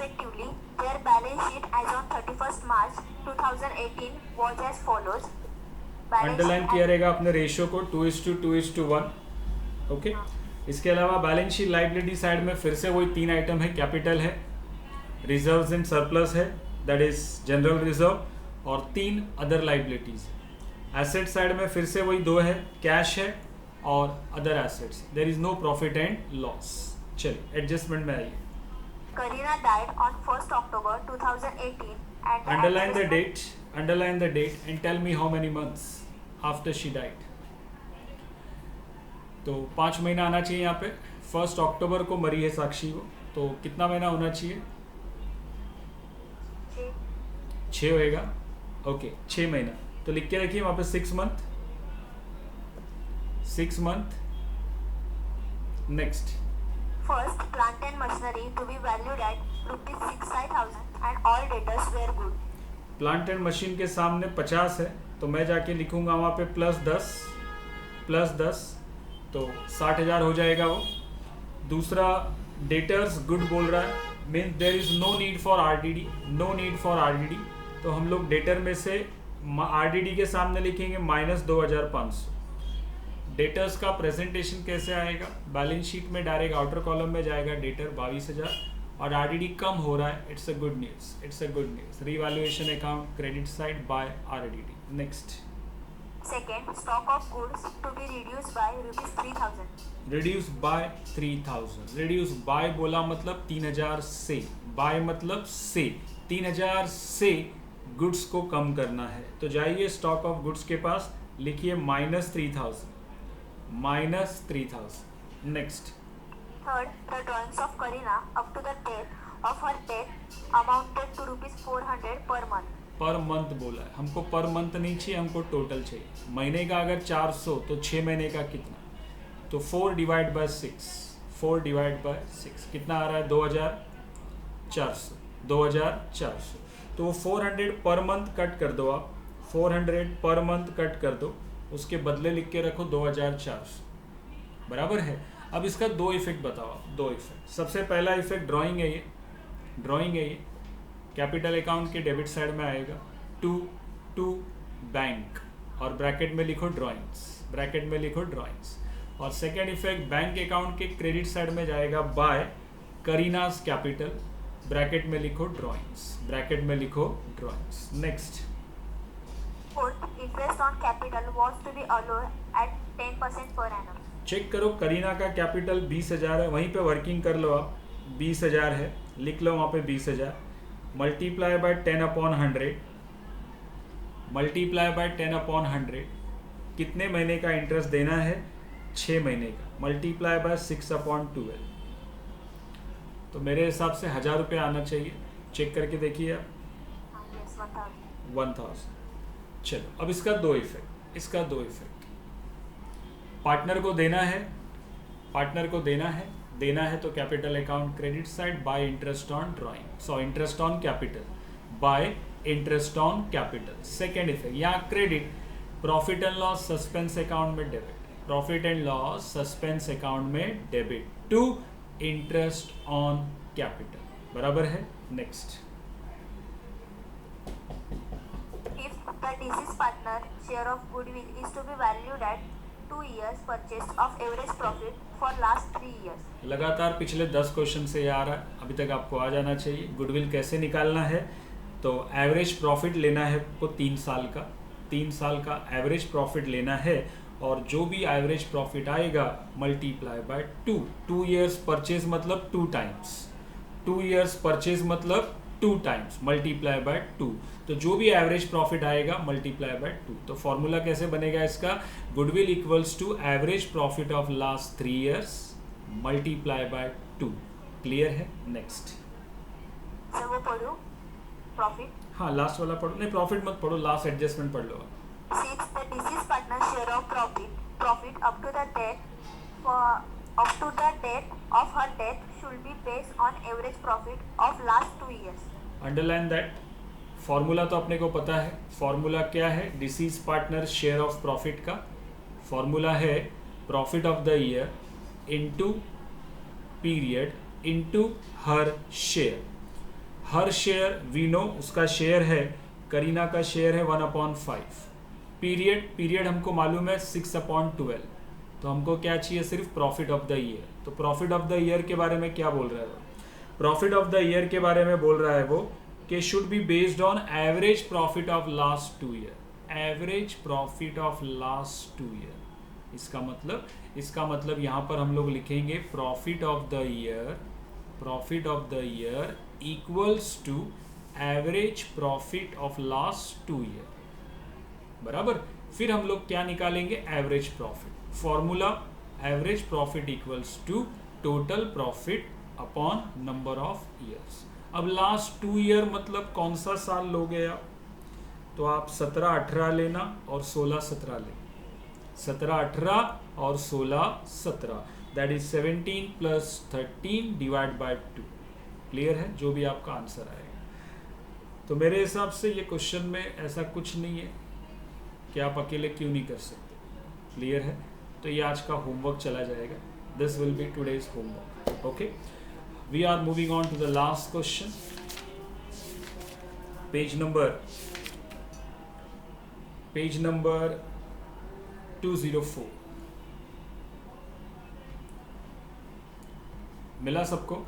Effectively, their balance sheet as on 31st March 2018 was as follows. Underline किया रहेगा अपने ratio को 2:1. Okay. इसके अलावा बैलेंस शीट लाइबिलिटी साइड में फिर से वही तीन आइटम है. कैपिटल है, रिजर्व्स एंड सरप्लस है, दैट इज जनरल रिजर्व, और तीन अदर लाइबिलिटीज. एसेट साइड में फिर से वही दो है, कैश है और other assets. There is no profit and loss. चलिए एडजस्टमेंट में आइए. Karina died on 1st October 2018 and underline the date and tell me how many months after she died. तो 5 महीना आना चाहिए यहाँ पे. 1 अक्टूबर को मरी है साक्षी वो, तो कितना महीना होना चाहिए? 6 होएगा. ओके, 6 महीना. तो लिख के रखिए वहाँ पे 6 month. Next. First, plant and machinery to be valued at rupees 65,000 and all debtors were good. Plant and machine के सामने 50 है, तो मैं जाके लिखूंगा वहाँ पे +10 तो 60,000 हो जाएगा वो. दूसरा, डेटर्स गुड बोल रहा है, means there is no need for RDD. तो हम लोग डेटर में से आरडीडी के सामने लिखेंगे -2,500. डेटर्स का प्रेजेंटेशन कैसे आएगा? बैलेंस शीट में डायरेक्ट आउटर कॉलम में जाएगा डेटर 22,000 और आरडीडी कम हो रहा है. It's a good news. Revaluation account credit side bye RDD. Next. Second, stock of goods to be reduced by rupees 3,000. Reduce by 3,000. Reduce by बोला मतलब 3,000 से, बाय मतलब से. 3,000 से गुड्स को कम करना है. तो जाइए स्टॉक ऑफ गुड्स के पास, लिखिए -3,000. Next. Third, the drawings of Karina up to the date of her death amounted to rupees 400 per month. Per month बोला है, हमको पर मंथ नहीं चाहिए, हमको टोटल चाहिए. महीने का अगर 400 तो 6 महीने का कितना? तो 4 डिवाइड बाय 6 कितना आ रहा है? 2,400. तो 400 पर मंथ कट कर दो आप. 400 पर मंथ कट कर दो, उसके बदले लिख के रखो 2,400. बराबर है. अब इसका दो इफेक्ट बताओ आप. 2 इफेक्ट. सबसे पहला इफेक्ट ड्राइंग है ये. कैपिटल अकाउंट के डेबिट साइड में आएगा टू बैंक और ब्रैकेट में लिखो ड्राइंग्स. और सेकेंड इफेक्ट बैंक अकाउंट के क्रेडिट साइड में जाएगा बाय करीनाज कैपिटल, ब्रैकेट में लिखो drawings. Next. Fourth, interest on capital was to be allowed at 10% per annum. Check करो, करीना का कैपिटल 20,000 है, वहीं पे वर्किंग कर लो आप. 20,000 है, लिख लो वहाँ पे 20,000. Multiply by 10/100. कितने महीने का इंटरेस्ट देना है? 6 महीने का. Multiply by 6/12. तो मेरे हिसाब से 1,000 रुपये आना चाहिए. चेक करके देखिए आप. Yes, 1,000. 1,000. चलो, अब इसका दो इफेक्ट. पार्टनर को देना है तो capital account credit side by interest on drawing. So interest on capital by interest on capital. Second effect, यहाँ credit profit and loss suspense account में debit to interest on capital. बराबर है. Next. If the deceased partner share of goodwill is to be valued at 2 years purchase of average profit for last 3 years. लगातार पिछले 10 question से आ रहा है, अभी तक आपको आ जाना चाहिए. गुडविल कैसे निकालना है? तो एवरेज प्रॉफिट लेना है आपको 3 साल का एवरेज प्रॉफिट लेना है, और जो भी एवरेज प्रॉफिट आएगा मल्टीप्लाई बाय 2 ईयर्स परचेज मतलब 2 टाइम्स मल्टीप्लाई बाय 2. तो जो भी एवरेज प्रॉफिट आएगा मल्टीप्लाई बाय 2. तो फॉर्मूला कैसे बनेगा इसका? Goodwill equals to average profit of last 3 years multiply by 2. Clear है. नेक्स्ट. सर वो पढ़ो प्रॉफिट. हाँ, लास्ट वाला पढ़ो. नहीं, प्रॉफिट मत पढ़ो, लास्ट एडजस्टमेंट पढ़ लो. 6, the deceased partner share of profit up to the date of her death should be based on average profit of last 2 years. Underline that. Formula तो अपने को पता है. फॉर्मूला क्या है? Deceased partner share of profit का formula है profit of the year into period into her share. Her share we know उसका शेयर है, करीना का शेयर है 1/5। पीरियड हमको मालूम है 6/12। तो हमको क्या चाहिए, सिर्फ प्रॉफिट ऑफ द ईयर। तो प्रॉफिट ऑफ द ईयर के बारे में क्या बोल रहा है वो, प्रॉफिट ऑफ द ईयर के बारे में बोल रहा है वो कि should be based on average profit of last 2 year, average profit of last 2 year. इसका मतलब यहाँ पर हम लोग लिखेंगे profit of the year equals to average profit of last 2 year, बराबर। फिर हम लोग क्या निकालेंगे, average profit. Formula average profit equals to total profit upon number of years. अब लास्ट 2 ईयर मतलब कौन सा साल लोगे आप, तो आप 17-18 लेना और 16-17 लेना, 17-18 और 16-17, that is 17 + 13 divide by 2। Clear है, जो भी आपका आंसर आएगा। तो मेरे हिसाब से ये क्वेश्चन में ऐसा कुछ नहीं है कि आप अकेले क्यों नहीं कर सकते। क्लियर है, तो ये आज का होमवर्क चला जाएगा। This will be today's homework. Okay, we are moving on to the last question, page number 204। मिला सबको?